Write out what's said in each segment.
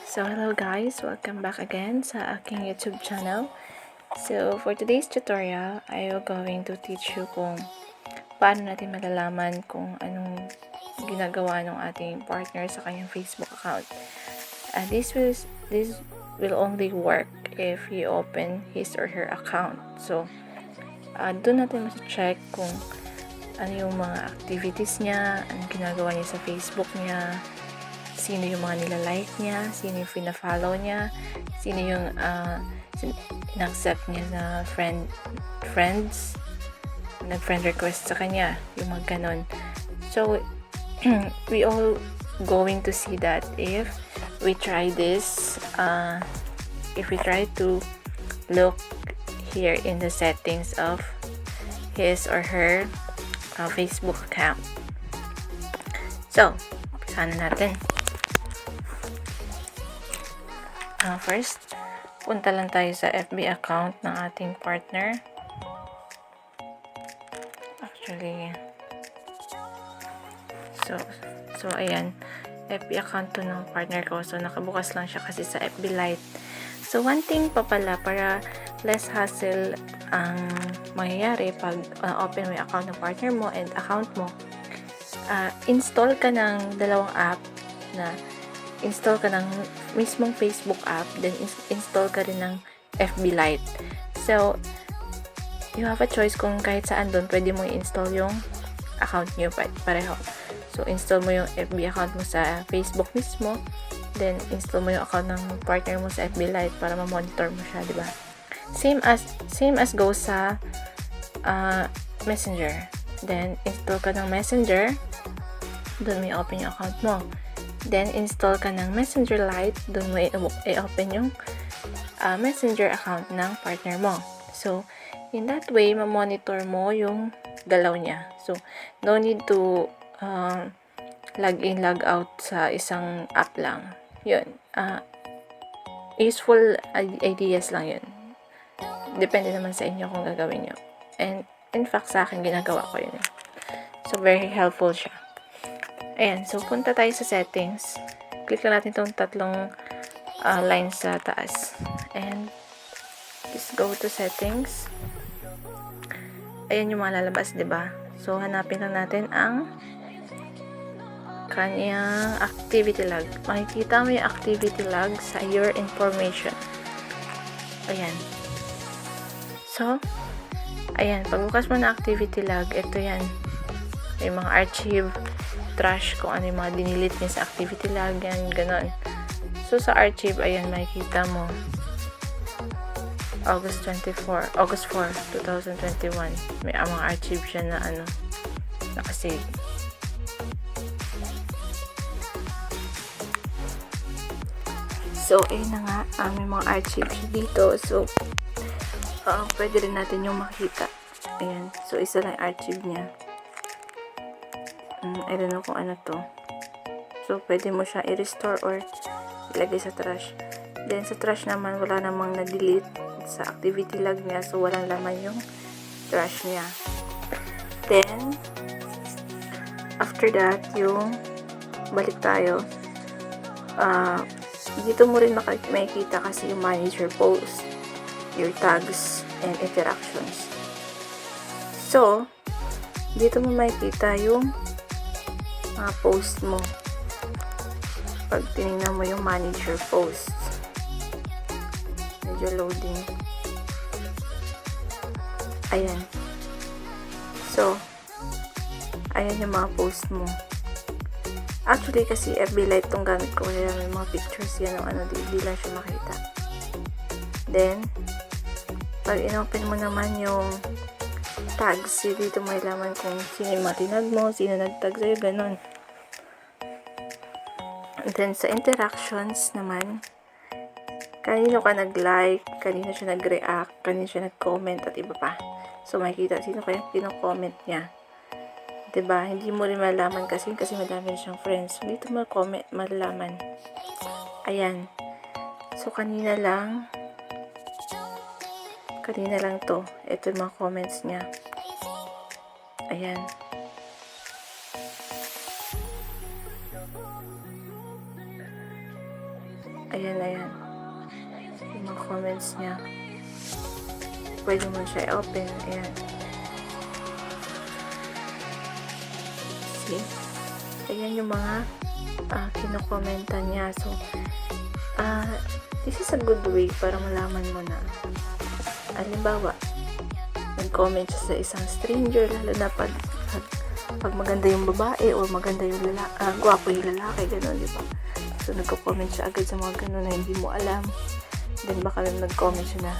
So hello guys, welcome back again sa aking YouTube channel. So for today's tutorial, I will going to teach you kung paano natin malalaman kung anong ginagawa ng ating partner sa kanyang Facebook account. This will only work if you open his or her account. So doon natin mas-check kung ano yung mga activities niya, anong ginagawa niya sa Facebook niya, sino yung mga nilalike niya, sino yung pina-follow niya, sino yung in-accept niya na friends, nag-friend request sa kanya, yung mga ganon. So, we all going to see that if we try this, if we try to look here in the settings of his or her Facebook account. So, umpisahan na natin. First, punta lang tayo sa FB account ng ating partner. Actually, so ayan, FB account to ng partner ko. So, nakabukas lang siya kasi sa FB Lite. So, one thing pa pala, para less hassle ang mangyayari pag open mo yung account ng partner mo and account mo, install ka ng dalawang app na install ka ng mismong Facebook app, then install ka rin ng FB Lite. So, you have a choice kung kahit saan doon pwede mo i-install yung account nyo pareho. So, install mo yung FB account mo sa Facebook mismo, then install mo yung account ng partner mo sa FB Lite para ma-monitor mo siya, diba? Same as go sa Messenger. Then, install ka ng Messenger, doon may open yung account mo. Then, install ka ng Messenger Lite. Doon mo i-open yung Messenger account ng partner mo. So, in that way, ma-monitor mo yung galaw niya. So, no need to log in, log out sa isang app lang. Yun. Useful ideas lang yun. Depende naman sa inyo kung gagawin nyo. And, in fact, sa akin, ginagawa ko yun. So, very helpful siya. Ayan, so punta tayo sa settings. Click lang natin itong tatlong lines sa taas. And just go to settings. Ayan yung mga lalabas, diba? So, hanapin lang natin ang kanyang activity log. Makikita mo yung activity log sa your information. Ayan. So, ayan. Pagbukas mo na activity log, ito yan. May mga archive, trash, kung ano yung mga dinilit niya sa activity log, yan, ganon. So, sa archive, ayan, makikita mo August 4, 2021. May mga archive siya na nakasave. So, ayun na nga, may mga archive siya dito. So, pwede rin natin yung makita. Ayan. So, isa lang archive niya. I don't know kung ano to. So, pwede mo siya i-restore or ilagay sa trash. Then, sa trash naman, wala namang na-delete sa activity log niya. So, walang laman yung trash niya. Then, after that, yung balik tayo. Dito mo rin makikita kasi yung manage your post, your tags, and interactions. So, dito mo makikita yung mga post mo. Pag tinignan mo yung manage your posts. Medyo loading. Ayan. So, ayan yung mga post mo. Actually, kasi FB Lite tong gamit ko. Kaya may mga pictures yan ng di lang siya makita. Then, pag inopen mo naman yung tags, dito mo ilaman kung sino yung matinag mo, sino nagtag sa'yo, ganun. And then, sa interactions naman, kanino ka nag-like, kanino siya nag-react, kanino siya nag-comment, at iba pa. So, makikita sino kaya pino-comment niya. Diba? Hindi mo rin malalaman kasi madami rin siyang friends. So, dito mo malalaman. Ayan. So, kanina lang to. Ito yung mga comments niya. Ayan. Ayan. Yung mga comments niya. Pwede mo siya i-open. Ayan. See? Ayan yung mga kinokommentan niya. So, this is a good way para malaman mo na. Halimbawa, nag-comment siya sa isang stranger, lalo na pag maganda yung babae or maganda yung gwapo yung lalaki, gano'n, di ba? So, nagko-comment siya agad sa mga gano'n na hindi mo alam. Then, baka nag-comment siya na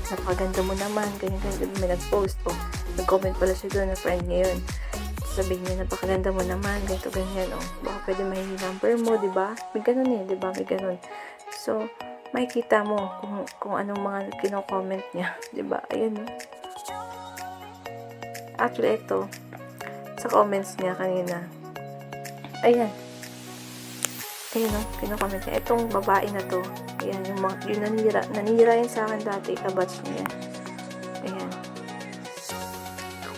napakaganda mo naman, ganyan, may nag-post, o nag-comment pala siya doon na friend niya yun. Sabihin niya, napakaganda mo naman, ganito, ganyan, o baka pwede mahingi number mo, di ba? May gano'n di ba? May gano'n. So, makikita mo kung anong mga kino-comment niya, di ba? Ayan, no? Actually, ito, sa comments niya kanina, ayan, no? Kino-comment niya, itong babae na to, ayan, yung nanira yun sa akin dati, kabatch niya, ayan,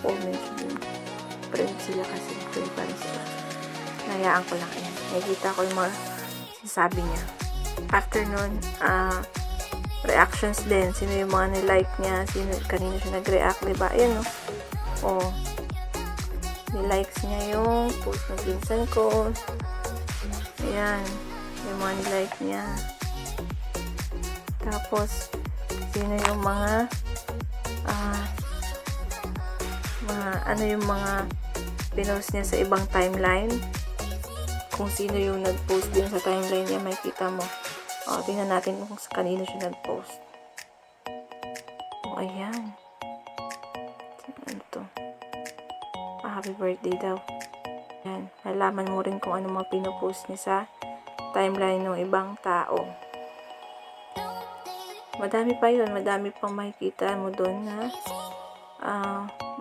comment yun, friend sila kasi, friend pa rin sila, nayaan ko lang, ayan, nakikita ko yung mga sinasabi niya. After nun, reactions din. Sino yung mga nilike niya, kanina siya nag-react, diba? Ayan, no? O, nilikes niya yung post ng pinsan ko. Ayan, yung mga nilike niya. Tapos, sino yung mga yung mga pinost niya sa ibang timeline. Kung sino yung nag-post din sa timeline niya, makikita mo. O, tingnan natin kung sa kanino siya nag-post. O, ayan. Ano to? Happy birthday daw. Ayan. Malaman mo rin kung ano mga pinopost niya sa timeline ng ibang tao. Madami pa yun. Madami pang makikita mo doon na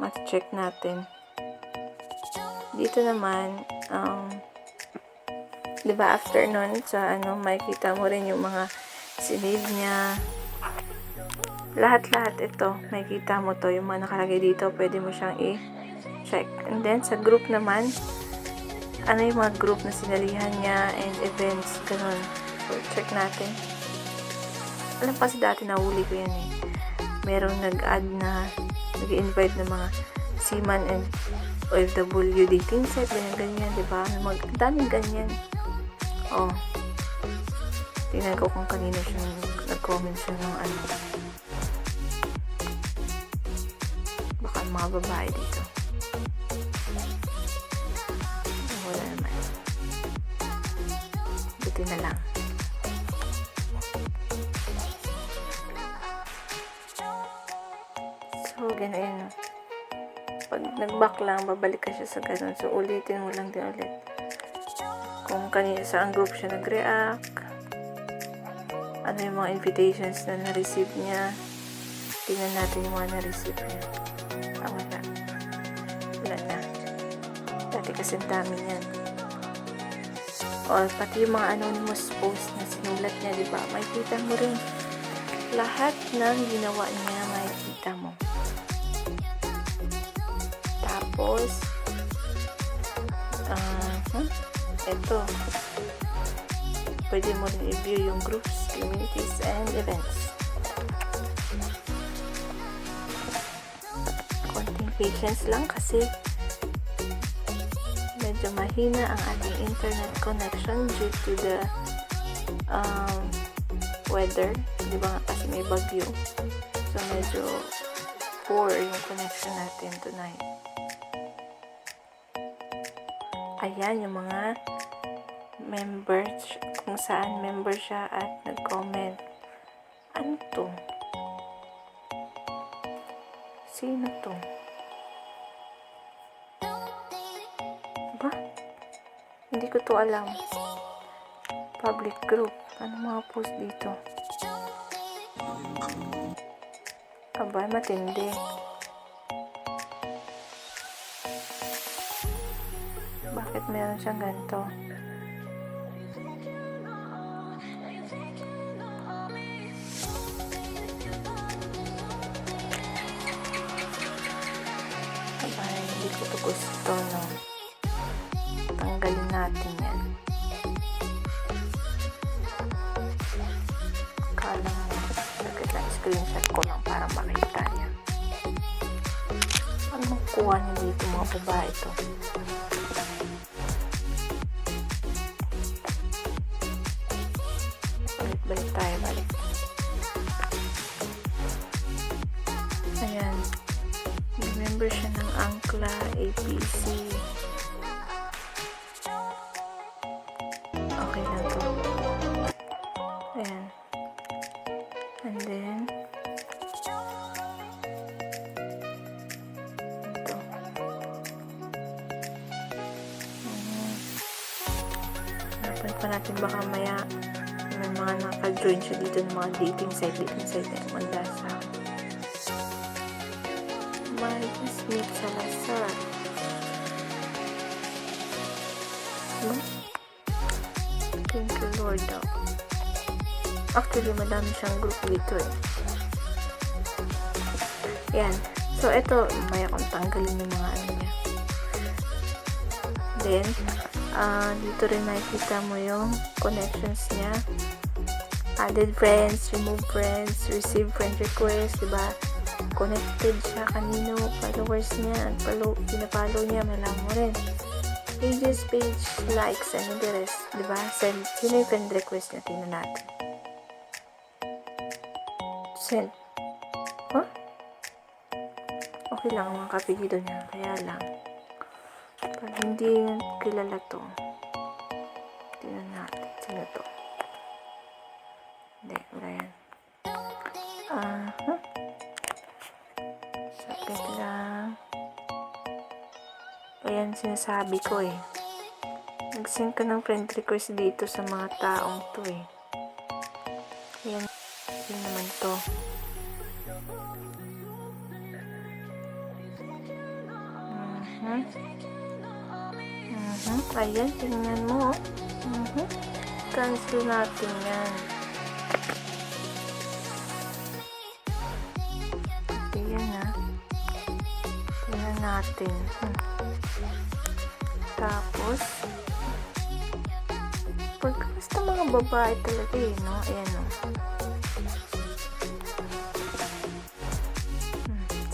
mat-check natin. Dito naman, diba after nun, sa makikita mo rin yung mga sinave niya. Lahat-lahat ito, makikita mo to, yung mga nakalagay dito, pwede mo siyang i-check. And then, sa group naman, ano yung mga group na sinalihan niya and events, ganun. So, check natin. Alam kasi dati nahuli ko yan eh. Merong nag-add na, nag-invite ng mga seaman and OFW dating set, ganyan, diba? May daming ganyan. Oh, tingnan ko kung kanino siya nag-comment siya ng ano. Baka mga babae dito. Wala naman. Buti na lang. So, ganun. Pag nag-back lang, babalik ka siya sa ganun. So, ulitin mo lang din ulit. Kung kanina saan group siya nag-react, ano yung mga invitations na na-receive niya, tingnan natin yung mga na-receive niya. Wala na. Dati kasi dami niyan. O, pati yung mga anonymous post na sinulat niya, diba? Makikita mo rin. Lahat ng ginawa niya, makikita mo. Tapos, ito, pwede mo rin i-view yung groups, communities, and events. Konting patience lang kasi medyo mahina ang ating internet connection due to the weather. Di ba nga kasi may bagyo. So, medyo poor yung connection natin tonight. Ayan yung mga members, kung saan member siya at nag-comment. Ano to? Sino to? Ba? Hindi ko to alam. Public group. Ano mga post dito? Aba, matindi. Bakit meron siyang ganito? Aba, hindi ko to gusto, no? Tanggalin natin yan. Kala mo, saglit lang, screenshot ko lang para makita niya. Ano kuha niya dito mga babae ito? Balik tayo, balik. Ayan. Remember siya ng angkla, APC. Okay lang to. Ayan. And then, ito. Hanapan pa natin baka maya may mga naka-join siya dito ng mga dating site na yung mandasa. Smith Salazar. Thank you Lord daw. Actually, madami siyang group dito eh. Yan. So, ito, may akong tanggalin yung mga ano niya. Then, dito rin nakikita mo yung connections niya. Added friends, remove friends, receive friend request, diba? Connected siya kanino, followers niya, pinapollow niya, malaman mo rin. Pages, page, likes, and the rest, diba? Send, sino yung friend request niya? Tingnan natin. Send. Huh? Okay lang mga kapigilo niya, kaya lang. Pag hindi kilala to, tingnan natin. Sino to? Hindi, wala yan. Sakit lang. Ayan, sinasabi ko eh. Nag-send ka ng friend request dito sa mga taong to eh. Ayan. Yun naman to. Ayan, tingnan mo. Cancel natin yan. Ayan ha. Tingnan natin. Tapos, pag basta mga babae talaga eh, no? Ayan no.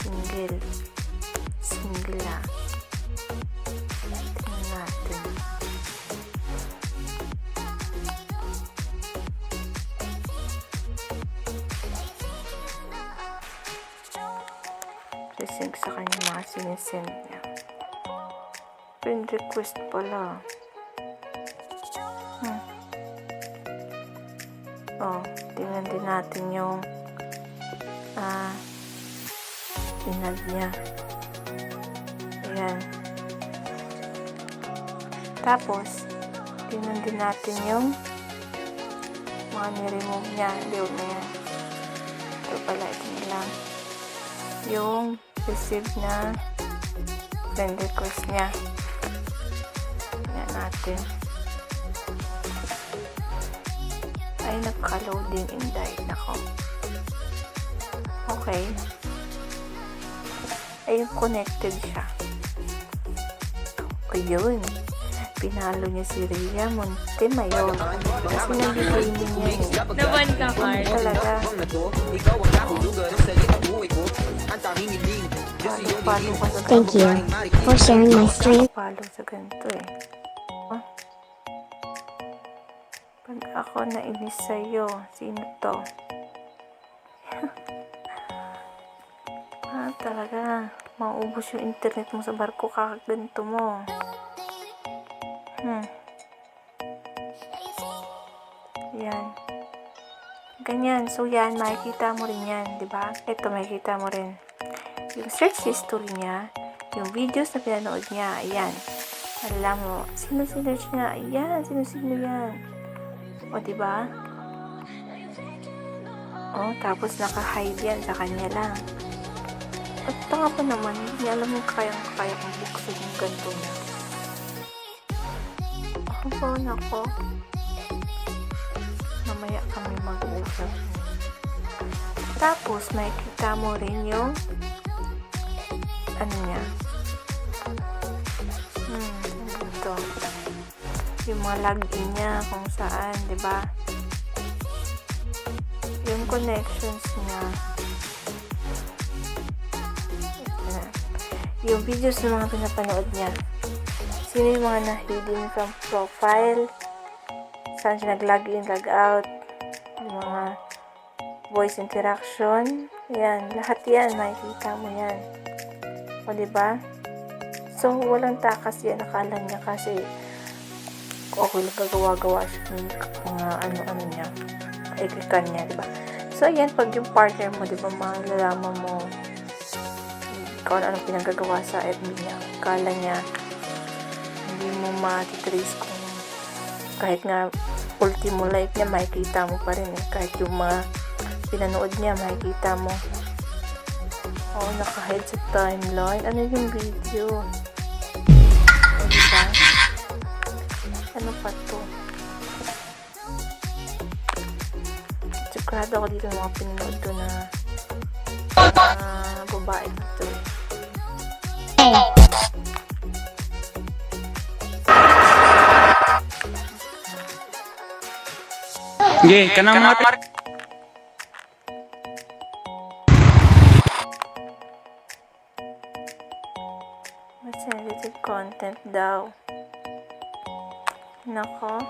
Single. Single ah. Tingnan natin. Sisig sa kanya mga sinisend niya. Friend request pala. Oh, tingnan din natin yung inad niya. Ayan. Tapos, tingnan din natin yung mga ni-remove niya. Hindi, huwag na yan. Ito pala, ito na lang. Yung receive na friend request niya. Tingnan natin. Ay, nagka-loading invite ako. Okay. Ayun, connected siya. Ayun. Pinalo niya si Rhea Montemayor. Kasi nag-gaming niya eh. Naman ka, Mark. Talaga. Thank you for sharing my stream. Palo sa ganito eh. Pag ako nainis sa'yo, sino to? Talaga. Maubos yung internet mo sa barko kakaganto mo. Yan. Ganyan. So, yan. Makikita mo rin yan. Diba? Ito, makikita mo rin. Yung search history niya, yung videos na pinanood niya, ayan. Alam mo, sino-search niya, ayan, sino-sino yan. O, diba? O, tapos naka-hide yan sa kanya lang. At tanga pa naman, hindi niya alam yung kaya kong buksan yung ganito niya. Nako. Mamaya kami mag-uusap. Tapos, makikita mo rin yung ano niya. Ito. Yung mga login niya kung saan, diba? connections niya. Yung videos ng mga pinapanood niya. Sino yung mga na-hidden from profile? Saan siya nag-log in, log out? Yung mga voice interaction. Yan, lahat yan, makikita mo yan. O, diba? So, walang takas yan. Akala niya kasi okay lang gagawa-gawa siya ng mga ano-ano niya. Ikikan niya, diba? So, ayan, pag yung partner mo, diba, malalaman mo kung anong pinagagawa sa FB niya. Akala niya, hindi mo matitrace kung kahit nga ultimo like niya, makikita mo pa rin eh. Kahit yung mga pinanood niya, makikita mo. Oo, nakahide sa timeline. Ano yung video? O, diba? Ano pa to? Sigurado ako dito mga pinanood ko na babae dito. Sige, kanang mga sensitive content daw. Nako.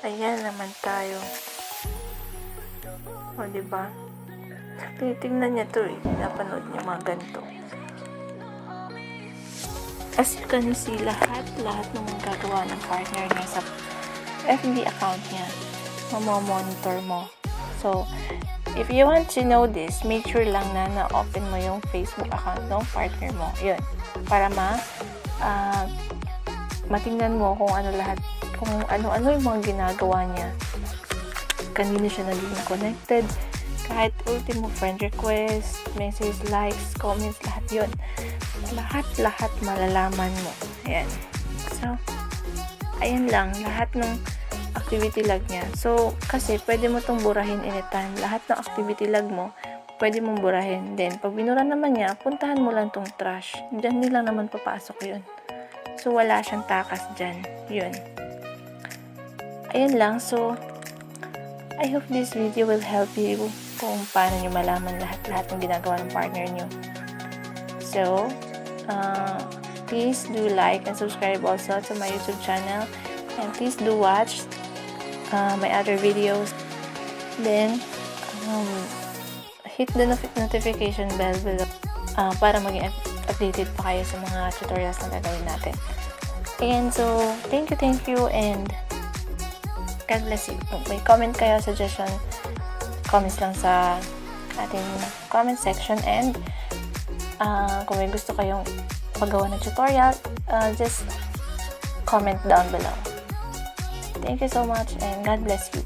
Ayan naman tayo. O, diba? Tinitingnan niya to eh. Napanood niya mga ganito. As you can see, lahat ng magagawa ng partner niya sa FB account niya, mamomonitor mo. So, if you want to know this, make sure lang na na-open mo yung Facebook account ng partner mo. Yun. Para matingnan mo kung ano yung mga ginagawa niya. Kanino siya naging connected. Kahit ultimo friend request, message, likes, comments, lahat yun. Lahat malalaman mo. Ayan. So, ayan lang. Lahat ng activity log niya. So, kasi pwede mo itong burahin anytime. Lahat ng activity log mo, pwede mong burahin. Then, pag binura naman niya, puntahan mo lang tong trash. Diyan din lang naman papasok yun. So, wala siyang takas dyan. Yun. Ayan lang. So, I hope this video will help you kung paano nyo malaman lahat ng ginagawa ng partner nyo. So, please do like and subscribe also to my YouTube channel. And please do watch my other videos. Then, hit the notification bell below para maging updated pa kayo sa mga tutorials na gagawin natin. And so, thank you, and God bless you. Kung may comment kayo, suggestion, comments lang sa ating comment section. And kung may gusto kayong paggawa ng tutorial, just comment down below. Thank you so much, and God bless you.